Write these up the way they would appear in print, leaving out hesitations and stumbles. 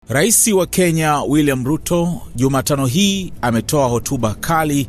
Rais wa Kenya William Ruto Jumatano hii ametoa hotuba kali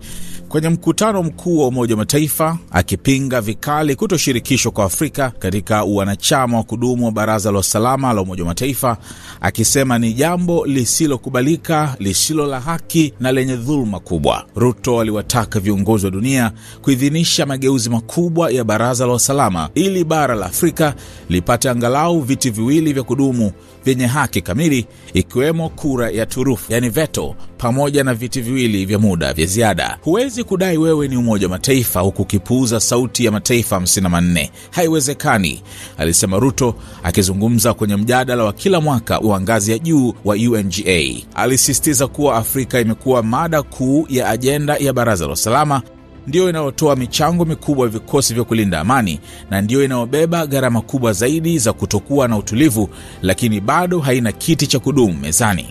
kwenye mkutano mkuu wa Umoja wa Mataifa akipinga vikali kutoshirikishwa kwa Afrika katika wanachama wa kudumu wa Baraza la Usalama la Umoja wa Mataifa, akisema ni jambo lisilokubalika, lisilo la haki na lenye dhuluma kubwa. Ruto aliwataka viongozi wa dunia kuidhinisha mageuzi makubwa ya Baraza la Usalama ili bara la Afrika lipate angalau viti viwili vya kudumu vyenye haki kamili, ikiwemo kura ya turufu, yani veto, pamoja na viti viwili vya muda vya ziada. Huwezi kudai wewe ni Umoja wa Mataifa huku kipuuza sauti ya mataifa 54. Haiwezekani, alisema Ruto akizungumza kwenye mjadala wa kila mwaka wa ngazi ya juu wa UNGA. Alisisitiza kuwa Afrika imekuwa mada kuu ya ajenda ya Baraza la Usalama, ndio inayotoa michango mikubwa ya vikosi vya kulinda amani na ndio inayobeba gharama kubwa zaidi za kutokuwa na utulivu, lakini bado haina kiti cha kudumu mezani.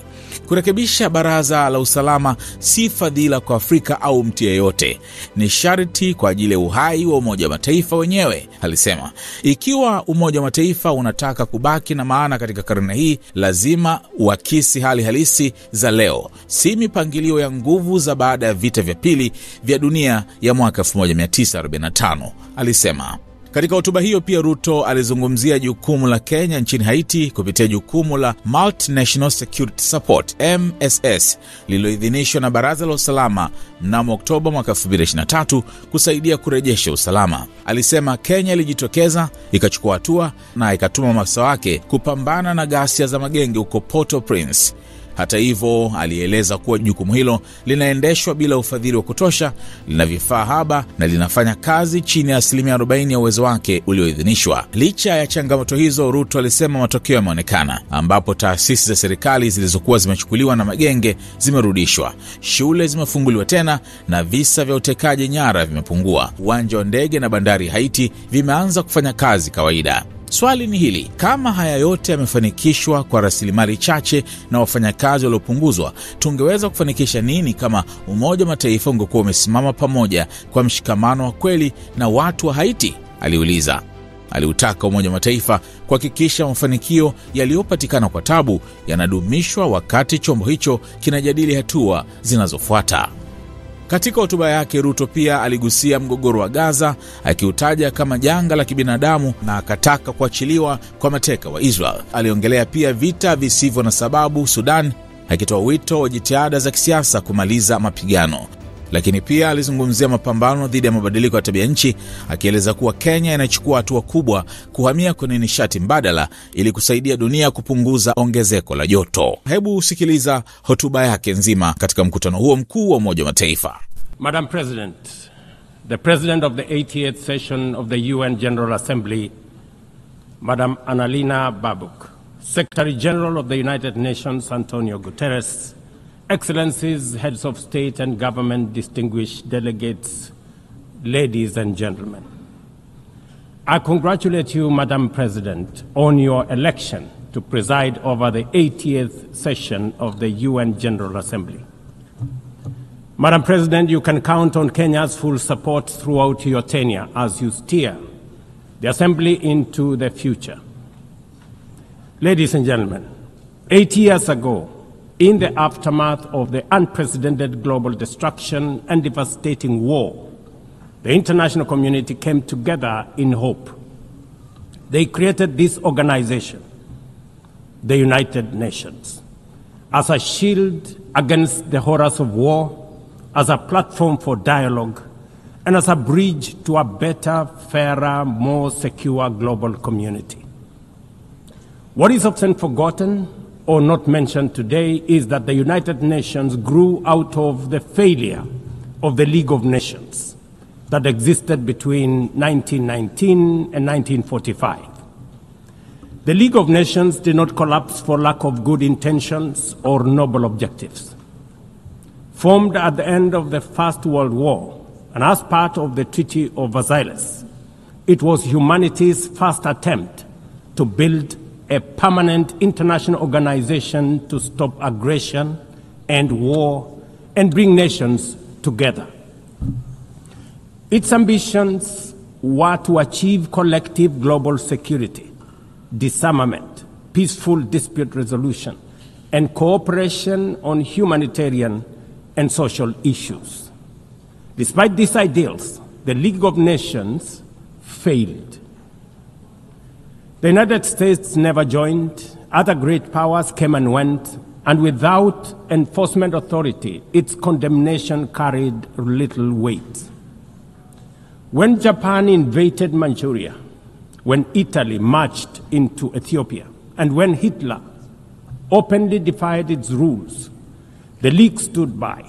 Kurekebisha Baraza la Usalama si fadhila kwa Afrika au mtu yeyote, ni sharti kwa ajili ya uhai wa Umoja wa Mataifa wenyewe, alisema. Ikiwa Umoja wa Mataifa unataka kubaki na maana katika karne hii, lazima uakisi hali halisi za leo, si mipangilio ya nguvu za baada ya vita vya pili vya dunia ya mwaka 1945, alisema. Katika hotuba hiyo pia Ruto alizungumzia jukumu la Kenya nchini Haiti kupitia jukumu la Multinational Security Support MSS lililoidhinishwa na Baraza la Usalama mnamo Oktoba mwaka 2023 kusaidia kurejesha usalama. Alisema Kenya ilijitokeza, ikachukua hatua na ikatuma maafisa wake kupambana na ghasia za magenge huko Port-au-Prince. Hata hivyo, alieleza kuwa jukumu hilo linaendeshwa bila ufadhili wa kutosha, lina vifaa haba na linafanya kazi chini ya 40% ya uwezo wake ulioidhinishwa. Licha ya changamoto hizo, Ruto alisema matokeo yameonekana, ambapo taasisi za serikali zilizokuwa zimechukuliwa na magenge zimerudishwa, shule zimefunguliwa tena na visa vya utekaji nyara vimepungua. Uwanja wa ndege na bandari Haiti vimeanza kufanya kazi kawaida. Swali ni hili: kama haya yote yamefanikishwa kwa rasilimali chache na wafanyakazi waliopunguzwa, tungeweza kufanikisha nini kama Umoja wa Mataifa ungekuwa umesimama pamoja kwa mshikamano wa kweli na watu wa Haiti? Aliuliza. Aliutaka Umoja wa Mataifa kuhakikisha mafanikio yaliyopatikana kwa tabu yanadumishwa wakati chombo hicho kinajadili hatua zinazofuata. Katika hotuba yake, Ruto pia aligusia mgogoro wa Gaza, akiutaja kama janga la kibinadamu na akataka kuachiliwa kwa mateka wa Israel. Aliongelea pia vita visivyo na sababu Sudan, akitoa wito wa jitihada za kisiasa kumaliza mapigano. Lakini pia alizungumzia mapambano dhidi ya mabadiliko ya tabia nchi, akieleza kuwa Kenya inachukua hatua kubwa kuhamia kwenye nishati mbadala ili kusaidia dunia kupunguza ongezeko la joto. Hebu usikiliza hotuba yake nzima katika mkutano huo mkuu wa Umoja wa Mataifa. Madam President, the President of the 88th session of the UN General Assembly, Madam Annalena Baerbock, Secretary General of the United Nations Antonio Guterres, Excellencies, heads of state and government, distinguished delegates, ladies and gentlemen. I congratulate you, Madam President, on your election to preside over the 80th session of the UN General Assembly. Madam President, you can count on Kenya's full support throughout your tenure as you steer the Assembly into the future. Ladies and gentlemen, 8 years ago, in the aftermath of the unprecedented global destruction and devastating war, the international community came together in hope. They created this organization, the United Nations, as a shield against the horrors of war, as a platform for dialogue, and as a bridge to a better, fairer, more secure global community. What is often forgotten or not mentioned today is that the United Nations grew out of the failure of the League of Nations that existed between 1919 and 1945. The League of Nations did not collapse for lack of good intentions or noble objectives. Formed at the end of the First World War and as part of the Treaty of Versailles, it was humanity's first attempt to build a permanent international organization to stop aggression and war and bring nations together. Its ambitions were to achieve collective global security, disarmament, peaceful dispute resolution, and cooperation on humanitarian and social issues. Despite these ideals, the League of Nations failed. The United States never joined, other great powers came and went, and without enforcement authority, its condemnation carried little weight. When Japan invaded Manchuria, when Italy marched into Ethiopia, and when Hitler openly defied its rules, the League stood by,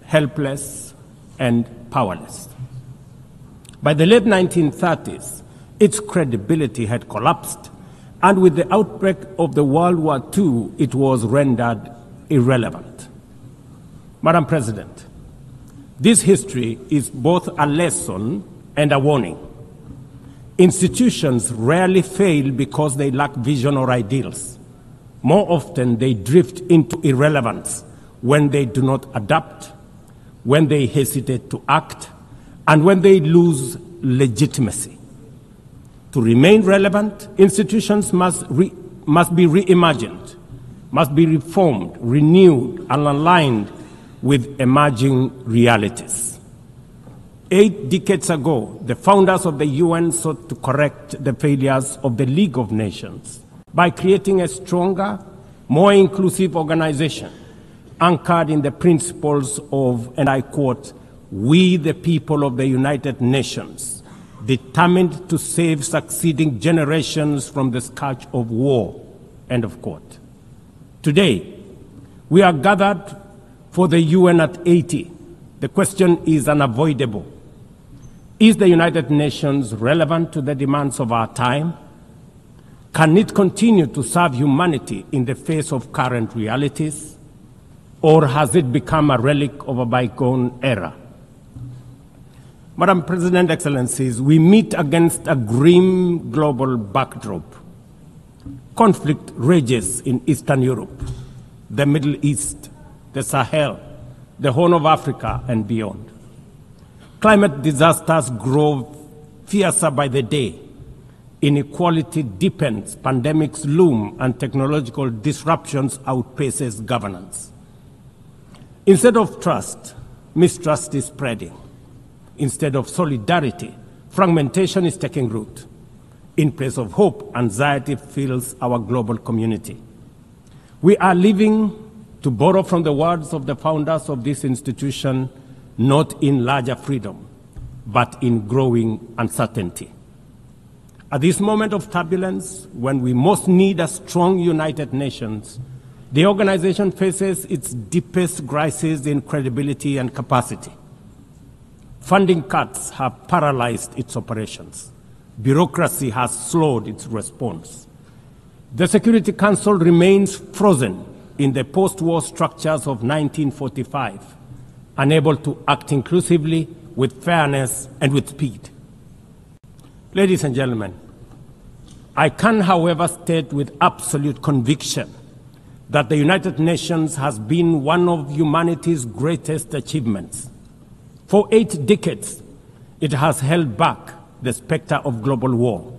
helpless and powerless. By the late 1930s, its credibility had collapsed, and with the outbreak of the World War II, it was rendered irrelevant. Madam President, this history is both a lesson and a warning. Institutions rarely fail because they lack vision or ideals. More often, they drift into irrelevance when they do not adapt, when they hesitate to act, and when they lose legitimacy. To remain relevant, institutions must be reimagined, must be reformed, renewed, and aligned with emerging realities. 8 decades ago, the founders of the UN sought to correct the failures of the League of Nations by creating a stronger, more inclusive organization anchored in the principles of, and I quote, "We the people of the United Nations, determined to save succeeding generations from the scourge of war," end of quote. Today, we are gathered for the UN at 80. The question is unavoidable. Is the United Nations relevant to the demands of our time? Can it continue to serve humanity in the face of current realities? Or has it become a relic of a bygone era? Madam President, Excellencies, we meet against a grim global backdrop. Conflict rages in Eastern Europe, the Middle East, the Sahel, the Horn of Africa, and beyond. Climate disasters grow fiercer by the day. Inequality deepens, pandemics loom, and technological disruptions outpaces governance. Instead of trust, mistrust is spreading. Instead of solidarity, fragmentation is taking root. In place of hope, anxiety fills our global community. We are living, to borrow from the words of the founders of this institution, not in larger freedom, but in growing uncertainty. At this moment of turbulence, when we most need a strong United Nations, the organization faces its deepest crisis in credibility and capacity. Funding cuts have paralyzed its operations. Bureaucracy has slowed its response. The Security Council remains frozen in the post-war structures of 1945, unable to act inclusively, with fairness, and with speed. Ladies and gentlemen, I can, however, state with absolute conviction that the United Nations has been one of humanity's greatest achievements. For 8 decades, it has held back the specter of global war,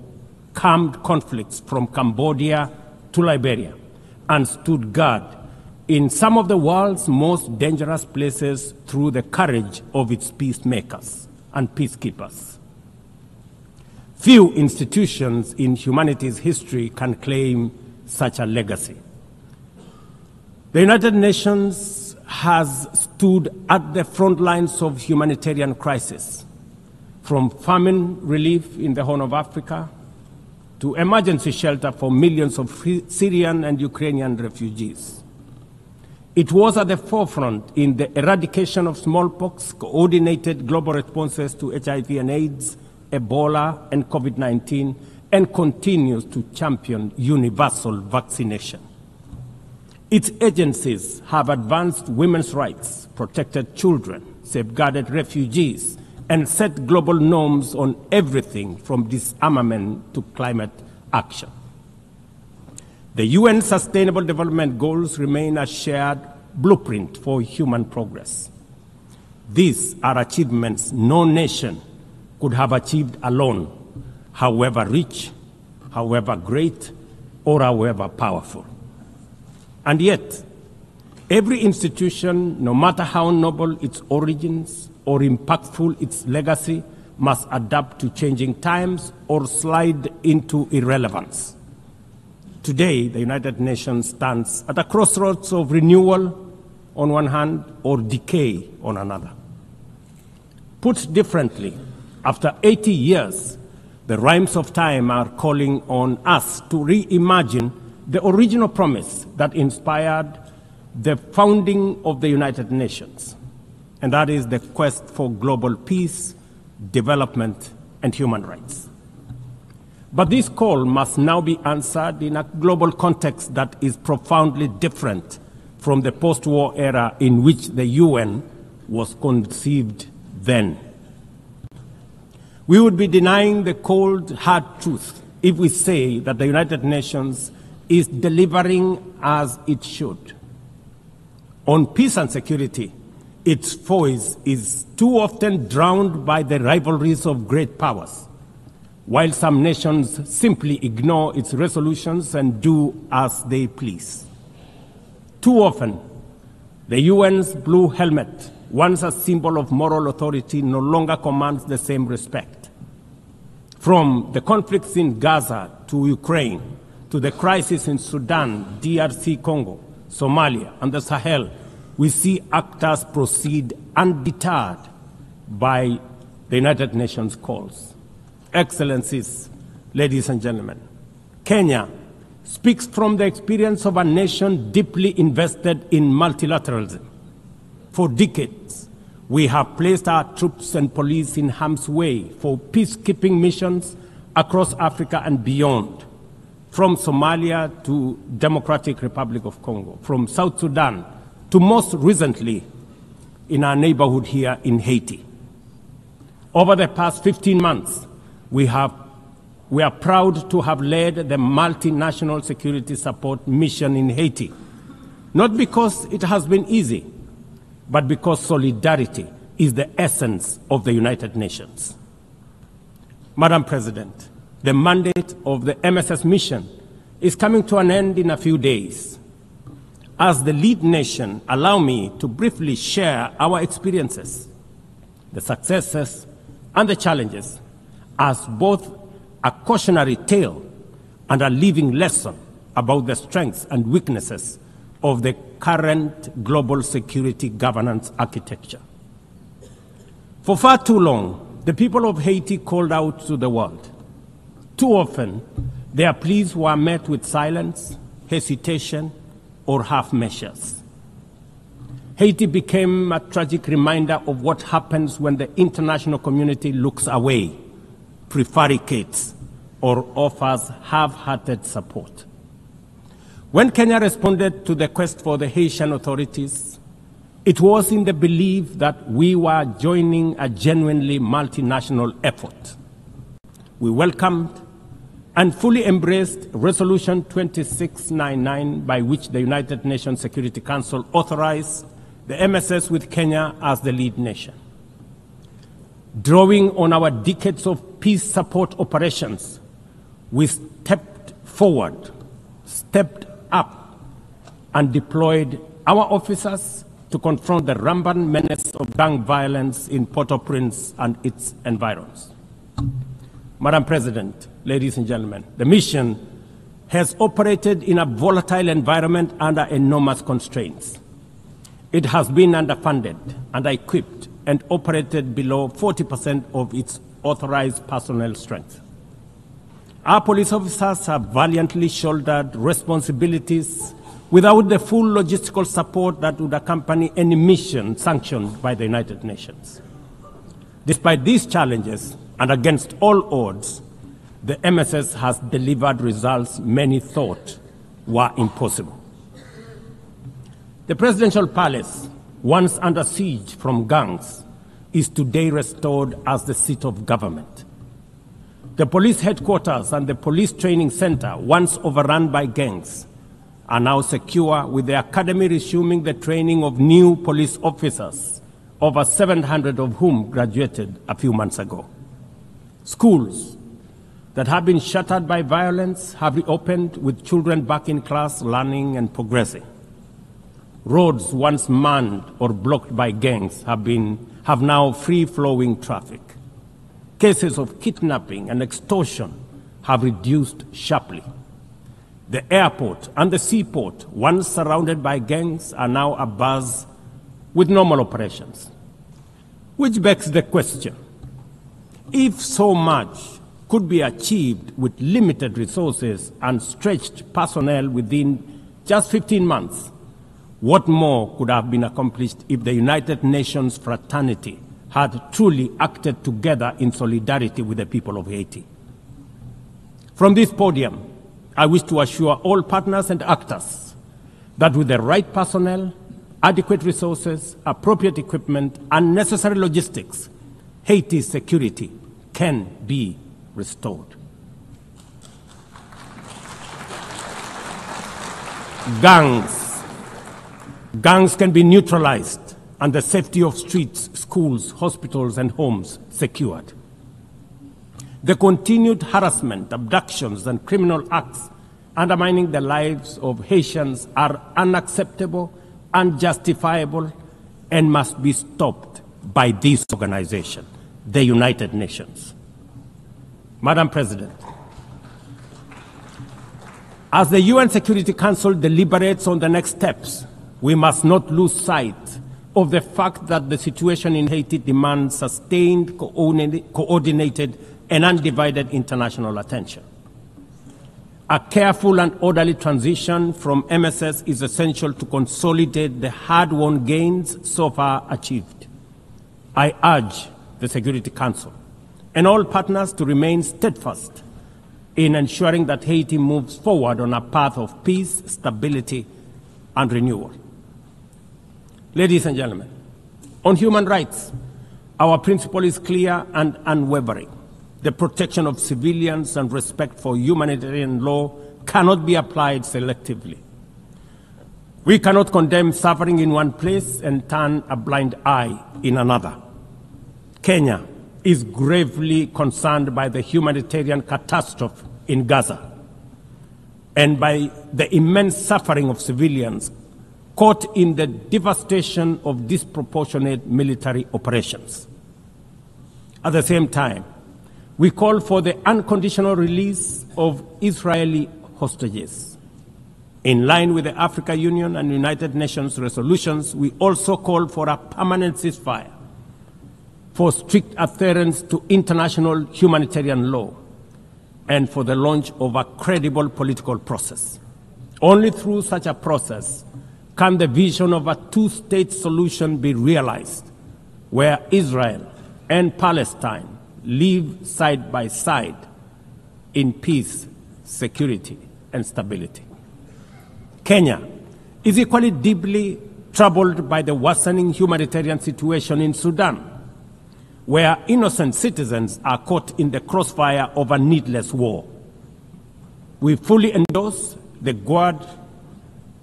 calmed conflicts from Cambodia to Liberia, and stood guard in some of the world's most dangerous places through the courage of its peacemakers and peacekeepers. Few institutions in humanity's history can claim such a legacy. The United Nations has stood at the front lines of humanitarian crisis, from famine relief in the Horn of Africa to emergency shelter for millions of Syrian and Ukrainian refugees. It was at the forefront in the eradication of smallpox, coordinated global responses to HIV and AIDS, Ebola, and COVID-19, and continues to champion universal vaccination. Its agencies have advanced women's rights, protected children, safeguarded refugees, and set global norms on everything from disarmament to climate action. The UN Sustainable Development Goals remain a shared blueprint for human progress. These are achievements no nation could have achieved alone, however rich, however great, or however powerful. And yet, every institution, no matter how noble its origins or impactful its legacy, must adapt to changing times or slide into irrelevance. Today, the United Nations stands at a crossroads of renewal on one hand or decay on another. Put differently, after 80 years, the rhymes of time are calling on us to reimagine the original promise that inspired the founding of the United Nations, and that is the quest for global peace, development, and human rights. But this call must now be answered in a global context that is profoundly different from the post-war era in which the UN was conceived then. We would be denying the cold, hard truth if we say that the United Nations is delivering as it should. On peace and security, its voice is too often drowned by the rivalries of great powers, while some nations simply ignore its resolutions and do as they please. Too often, the UN's blue helmet, once a symbol of moral authority, no longer commands the same respect. From the conflicts in Gaza to Ukraine, to the crisis in Sudan, DRC Congo, Somalia, and the Sahel, we see actors proceed undeterred by the United Nations calls. Excellencies, ladies and gentlemen, Kenya speaks from the experience of a nation deeply invested in multilateralism. For decades, we have placed our troops and police in harm's way for peacekeeping missions across Africa and beyond, from Somalia to Democratic Republic of Congo, from South Sudan to most recently in our neighborhood here in Haiti. Over the past 15 months, we are proud to have led the multinational security support mission in Haiti, not because it has been easy, but because solidarity is the essence of the United Nations. Madam President, the mandate of the MSS mission is coming to an end in a few days. As the lead nation, allow me to briefly share our experiences, the successes and the challenges, as both a cautionary tale and a living lesson about the strengths and weaknesses of the current global security governance architecture. For far too long, the people of Haiti called out to the world. Too often, their pleas were met with silence, hesitation, or half measures. Haiti became a tragic reminder of what happens when the international community looks away, prevaricates, or offers half-hearted support. When Kenya responded to the quest for the Haitian authorities, it was in the belief that we were joining a genuinely multinational effort. We welcomed and fully embraced Resolution 2699, by which the United Nations Security Council authorized the MSS with Kenya as the lead nation. Drawing on our decades of peace support operations, we stepped forward, stepped up, and deployed our officers to confront the rampant menace of gang violence in Port-au-Prince and its environs. Madam President, ladies and gentlemen, the mission has operated in a volatile environment under enormous constraints. It has been underfunded, under-equipped, and operated below 40% of its authorized personnel strength. Our police officers have valiantly shouldered responsibilities without the full logistical support that would accompany any mission sanctioned by the United Nations. Despite these challenges, and against all odds, the MSS has delivered results many thought were impossible. The presidential palace, once under siege from gangs, is today restored as the seat of government. The police headquarters and the police training center, once overrun by gangs, are now secure, with the academy resuming the training of new police officers, over 700 of whom graduated a few months ago. Schools that have been shattered by violence have reopened, with children back in class, learning and progressing. Roads once manned or blocked by gangs have now free-flowing traffic. Cases of kidnapping and extortion have reduced sharply. The airport and the seaport, once surrounded by gangs, are now abuzz with normal operations. Which begs the question, if so much could be achieved with limited resources and stretched personnel within just 15 months, what more could have been accomplished if the United Nations fraternity had truly acted together in solidarity with the people of Haiti? From this podium, I wish to assure all partners and actors that with the right personnel, adequate resources, appropriate equipment, and necessary logistics, Haiti's security can be restored. Gangs can be neutralized and the safety of streets, schools, hospitals, and homes secured. The continued harassment, abductions, and criminal acts undermining the lives of Haitians are unacceptable, unjustifiable, and must be stopped by this organization, the United Nations. Madam President, as the UN Security Council deliberates on the next steps, we must not lose sight of the fact that the situation in Haiti demands sustained, coordinated, and undivided international attention. A careful and orderly transition from MSS is essential to consolidate the hard-won gains so far achieved. I urge the Security Council and all partners to remain steadfast in ensuring that Haiti moves forward on a path of peace, stability, and renewal. Ladies and gentlemen, on human rights, our principle is clear and unwavering. The protection of civilians and respect for humanitarian law cannot be applied selectively. We cannot condemn suffering in one place and turn a blind eye in another. Kenya is gravely concerned by the humanitarian catastrophe in Gaza and by the immense suffering of civilians caught in the devastation of disproportionate military operations. At the same time, we call for the unconditional release of Israeli hostages. In line with the Africa Union and United Nations resolutions, we also call for a permanent ceasefire, for strict adherence to international humanitarian law, and for the launch of a credible political process. Only through such a process can the vision of a two-state solution be realized, where Israel and Palestine live side by side in peace, security, and stability. Kenya is equally deeply troubled by the worsening humanitarian situation in Sudan, where innocent citizens are caught in the crossfire of a needless war. We fully endorse the Quad,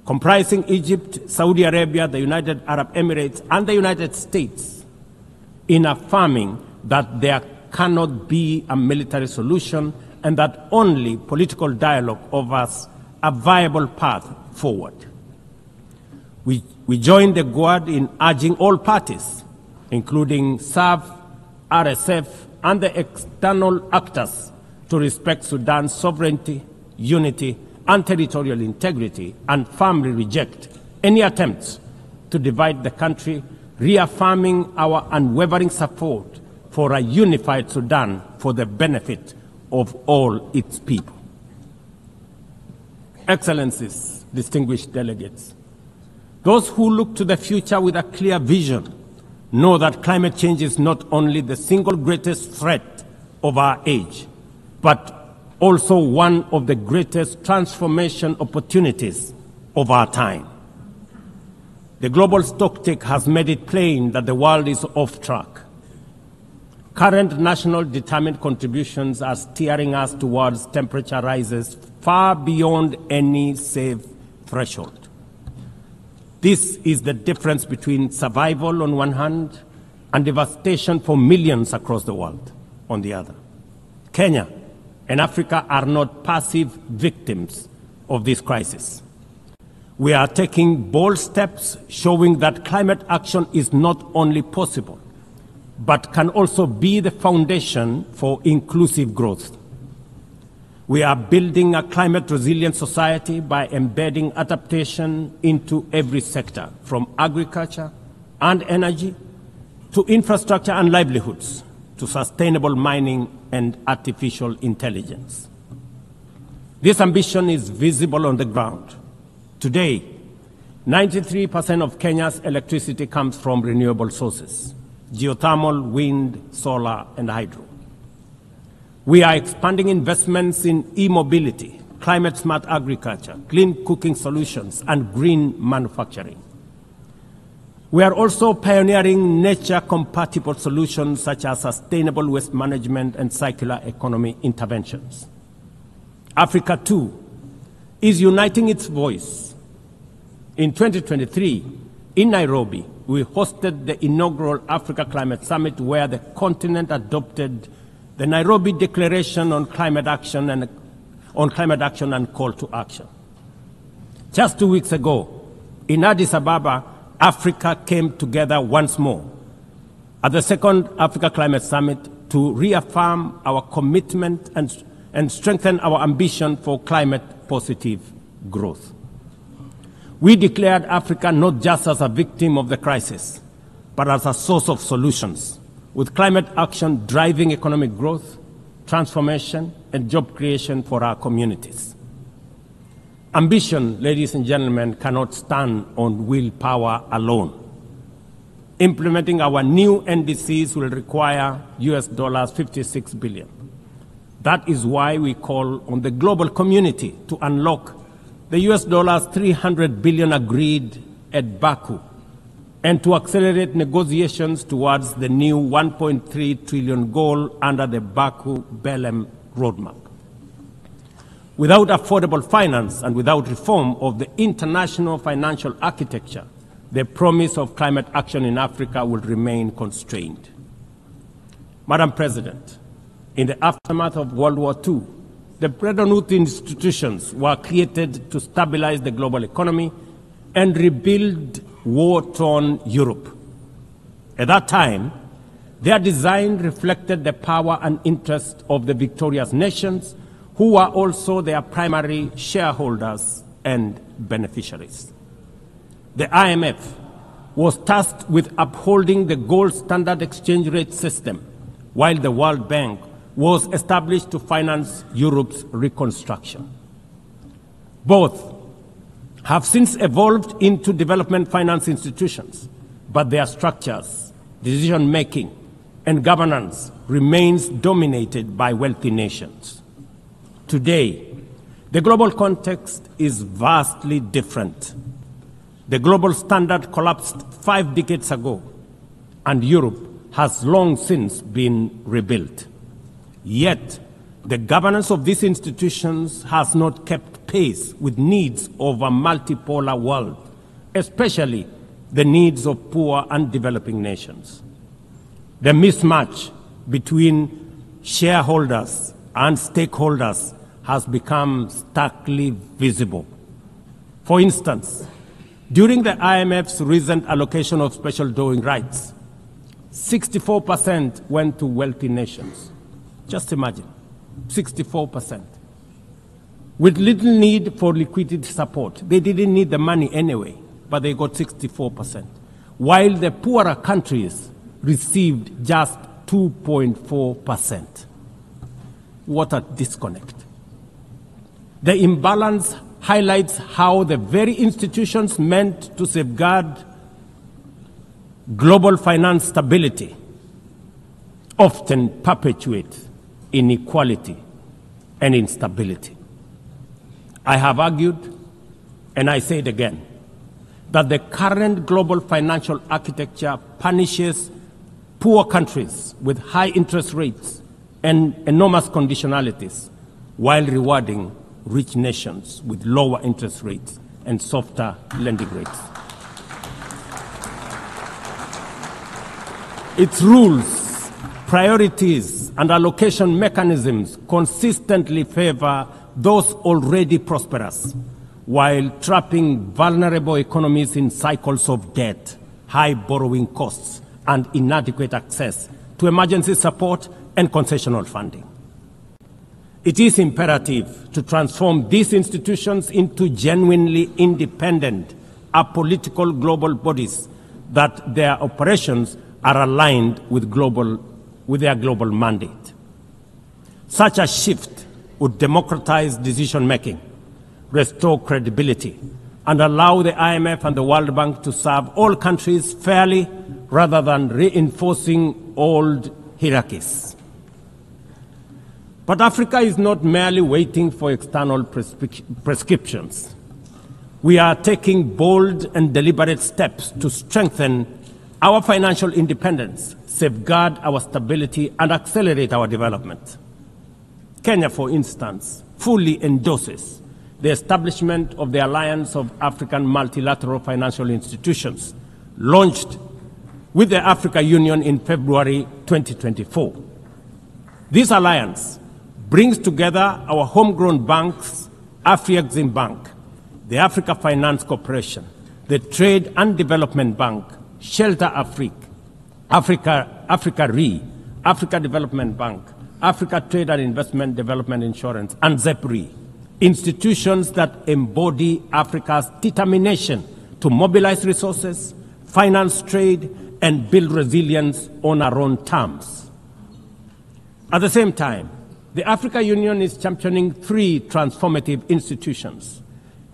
comprising Egypt, Saudi Arabia, the United Arab Emirates, and the United States, in affirming that there cannot be a military solution and that only political dialogue offers a viable path forward. We join the Quad in urging all parties, including SAF, RSF, and the external actors, to respect Sudan's sovereignty, unity, and territorial integrity, and firmly reject any attempts to divide the country, reaffirming our unwavering support for a unified Sudan for the benefit of all its people. Excellencies, distinguished delegates, those who look to the future with a clear vision know that climate change is not only the single greatest threat of our age, but also one of the greatest transformation opportunities of our time. The global stocktake has made it plain that the world is off track. Current national determined contributions are steering us towards temperature rises far beyond any safe threshold. This is the difference between survival on one hand and devastation for millions across the world on the other. Kenya and Africa are not passive victims of this crisis. We are taking bold steps showing that climate action is not only possible, but can also be the foundation for inclusive growth. We are building a climate-resilient society by embedding adaptation into every sector, from agriculture and energy to infrastructure and livelihoods, to sustainable mining and artificial intelligence. This ambition is visible on the ground. Today, 93% of Kenya's electricity comes from renewable sources: geothermal, wind, solar, and hydro. We are expanding investments in e-mobility, climate-smart agriculture, clean cooking solutions, and green manufacturing. We are also pioneering nature-compatible solutions such as sustainable waste management and circular economy interventions. Africa, too, is uniting its voice. In 2023, in Nairobi, we hosted the inaugural Africa Climate Summit, where the continent adopted the Nairobi Declaration on Climate Action and Call to Action. Just 2 weeks ago, in Addis Ababa, Africa came together once more at the second Africa Climate Summit to reaffirm our commitment and strengthen our ambition for climate-positive growth. We declared Africa not just as a victim of the crisis, but as a source of solutions, with climate action driving economic growth, transformation, and job creation for our communities. Ambition, ladies and gentlemen, cannot stand on willpower alone. Implementing our new NDCs will require $56 billion. That is why we call on the global community to unlock the $300 billion agreed at Baku, and to accelerate negotiations towards the new $1.3 trillion goal under the Baku-Belém roadmap. Without affordable finance and without reform of the international financial architecture, the promise of climate action in Africa will remain constrained. Madam President, in the aftermath of World War II, the Bretton Woods institutions were created to stabilize the global economy and rebuild war-torn Europe. At that time, their design reflected the power and interest of the victorious nations, who were also their primary shareholders and beneficiaries. The IMF was tasked with upholding the gold standard exchange rate system, while the World Bank was established to finance Europe's reconstruction. Both have since evolved into development finance institutions, but their structures, decision-making, and governance remains dominated by wealthy nations. Today, the global context is vastly different. The global standard collapsed 5 decades ago, and Europe has long since been rebuilt. Yet, the governance of these institutions has not kept pace with needs of a multipolar world, especially the needs of poor and developing nations. The mismatch between shareholders and stakeholders has become starkly visible. For instance, during the IMF's recent allocation of special drawing rights, 64% went to wealthy nations. Just imagine, 64%. With little need for liquidity support. They didn't need the money anyway, but they got 64%. While the poorer countries received just 2.4%. What a disconnect. The imbalance highlights how the very institutions meant to safeguard global finance stability often perpetuate inequality and instability. I have argued, and I say it again, that the current global financial architecture punishes poor countries with high interest rates and enormous conditionalities, while rewarding rich nations with lower interest rates and softer lending rates. Its rules, priorities, and allocation mechanisms consistently favor those already prosperous, while trapping vulnerable economies in cycles of debt, high borrowing costs, and inadequate access to emergency support and concessional funding. It is imperative to transform these institutions into genuinely independent, apolitical global bodies that their operations are aligned with their global mandate. Such a shift would democratize decision-making, restore credibility, and allow the IMF and the World Bank to serve all countries fairly rather than reinforcing old hierarchies. But Africa is not merely waiting for external prescriptions. We are taking bold and deliberate steps to strengthen our financial independence, safeguard our stability, and accelerate our development. Kenya, for instance, fully endorses the establishment of the Alliance of African Multilateral Financial Institutions, launched with the Africa Union in February 2024. This alliance brings together our homegrown banks, Afrexim Bank, the Africa Finance Corporation, the Trade and Development Bank, Shelter Africa Re, Africa Development Bank, Africa Trade and Investment Development Insurance, and ZEP-RE, institutions that embody Africa's determination to mobilize resources, finance trade, and build resilience on our own terms. At the same time, the Africa Union is championing three transformative institutions: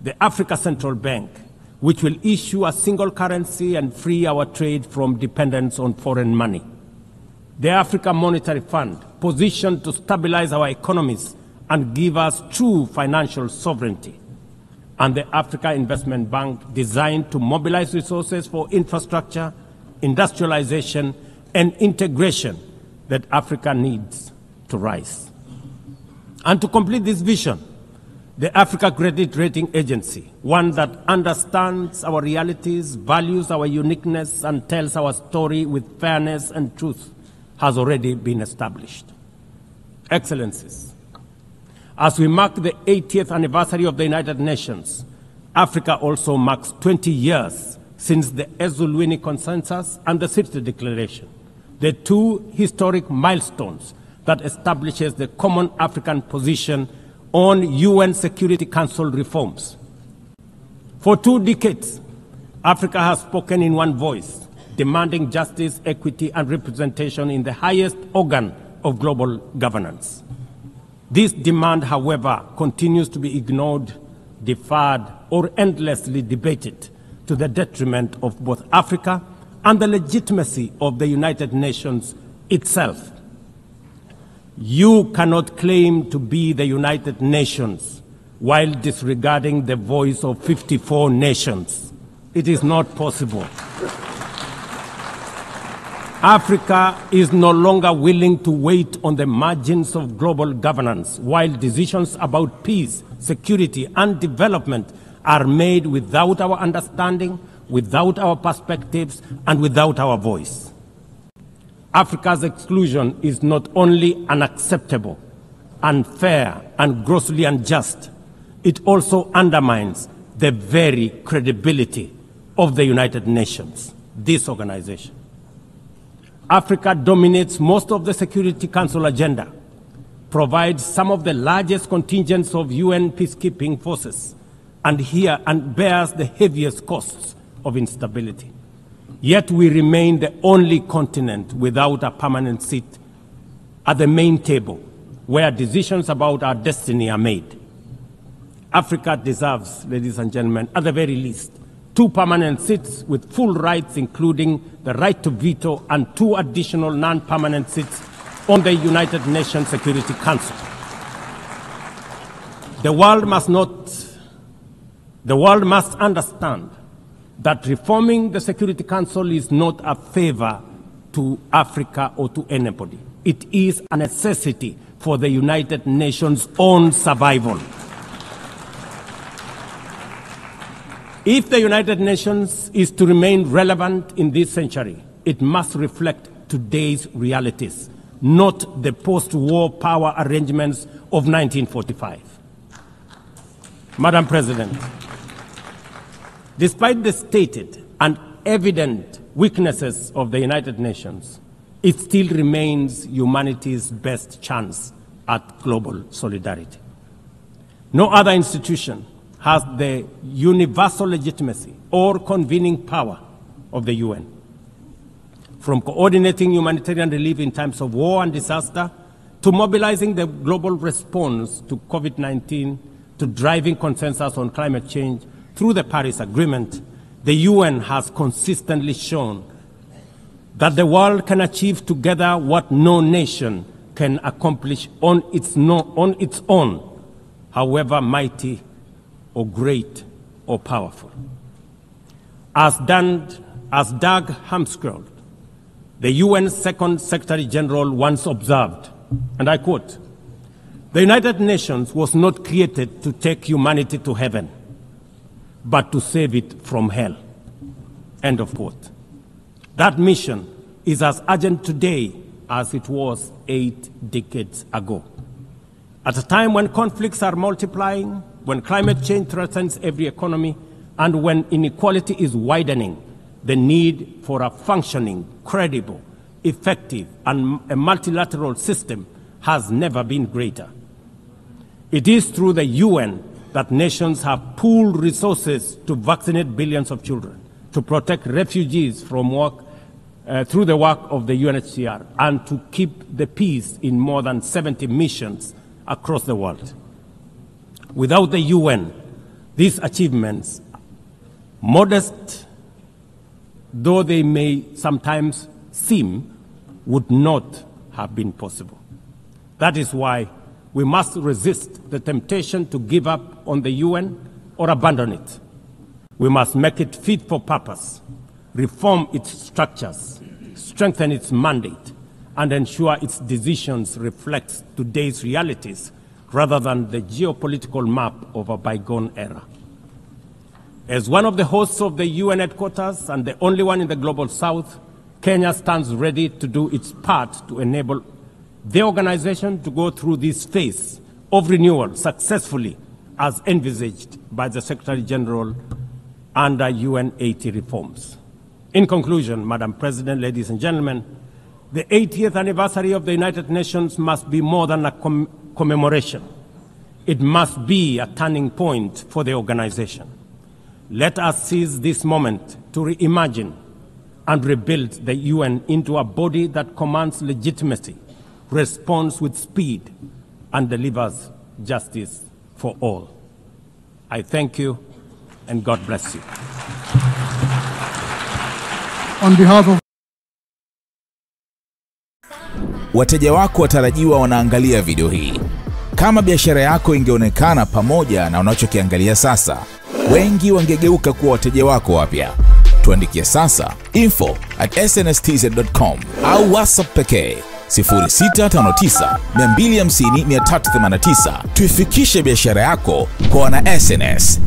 the Africa Central Bank, which will issue a single currency and free our trade from dependence on foreign money; the Africa Monetary Fund, positioned to stabilize our economies and give us true financial sovereignty; and the Africa Investment Bank, designed to mobilize resources for infrastructure, industrialization, and integration that Africa needs to rise. And to complete this vision, the Africa Credit Rating Agency, one that understands our realities, values our uniqueness, and tells our story with fairness and truth, has already been established. Excellencies, as we mark the 80th anniversary of the United Nations, Africa also marks 20 years since the Ezulwini Consensus and the City Declaration, the two historic milestones that establishes the common African position on UN Security Council reforms. For 2 decades, Africa has spoken in one voice, demanding justice, equity, and representation in the highest organ of global governance. This demand, however, continues to be ignored, deferred, or endlessly debated to the detriment of both Africa and the legitimacy of the United Nations itself. You cannot claim to be the United Nations while disregarding the voice of 54 nations. It is not possible. Africa is no longer willing to wait on the margins of global governance while decisions about peace, security, and development are made without our understanding, without our perspectives, and without our voice. Africa's exclusion is not only unacceptable, unfair, and grossly unjust, it also undermines the very credibility of the United Nations, this organization. Africa dominates most of the Security Council agenda, provides some of the largest contingents of UN peacekeeping forces, and bears the heaviest costs of instability. Yet we remain the only continent without a permanent seat at the main table where decisions about our destiny are made. Africa deserves, ladies and gentlemen, at the very least, 2 permanent seats with full rights, including the right to veto, and 2 additional non-permanent seats on the United Nations Security Council. The world must understand that reforming the Security Council is not a favor to Africa or to anybody. It is a necessity for the United Nations' own survival. If the United Nations is to remain relevant in this century, it must reflect today's realities, not the post-war power arrangements of 1945. Madam President, despite the stated and evident weaknesses of the United Nations, it still remains humanity's best chance at global solidarity. No other institution has the universal legitimacy or convening power of the UN. From coordinating humanitarian relief in times of war and disaster, to mobilizing the global response to COVID-19, to driving consensus on climate change through the Paris Agreement, the UN has consistently shown that the world can achieve together what no nation can accomplish on its own, however mighty or great or powerful. As Dag Hammarskjöld, the UN's Second Secretary General, once observed, and I quote, "The United Nations was not created to take humanity to heaven, but to save it from hell." End of quote. That mission is as urgent today as it was 8 decades ago. At a time when conflicts are multiplying, when climate change threatens every economy, and when inequality is widening, the need for a functioning, credible, effective, and a multilateral system has never been greater. It is through the UN that nations have pooled resources to vaccinate billions of children, to protect refugees from through the work of the UNHCR, and to keep the peace in more than 70 missions across the world. Without the UN, these achievements, modest though they may sometimes seem, would not have been possible. That is why we must resist the temptation to give up on the UN or abandon it. We must make it fit for purpose, reform its structures, strengthen its mandate, and ensure its decisions reflect today's realities rather than the geopolitical map of a bygone era. As one of the hosts of the UN headquarters and the only one in the Global South, Kenya stands ready to do its part to enable the organization to go through this phase of renewal successfully as envisaged by the Secretary General under UN 80 reforms. In conclusion, Madam President, ladies and gentlemen, the 80th anniversary of the United Nations must be more than a commemoration. It must be a turning point for the organization. Let us seize this moment to reimagine and rebuild the UN into a body that commands legitimacy, responds with speed, and delivers justice for all. I thank you, and God bless you. On behalf of wateja wako watarajiwa wanaangalia video hii. Kama biashara yako ingeonekana pamoja na unachokiangalia sasa, wengi wangegeuka kuwa wateja wako wapya. Tuandikie sasa info@snstz.com au WhatsApp pekee 0659 250 389. Tuifikishe biashara yako kwa wana SNS.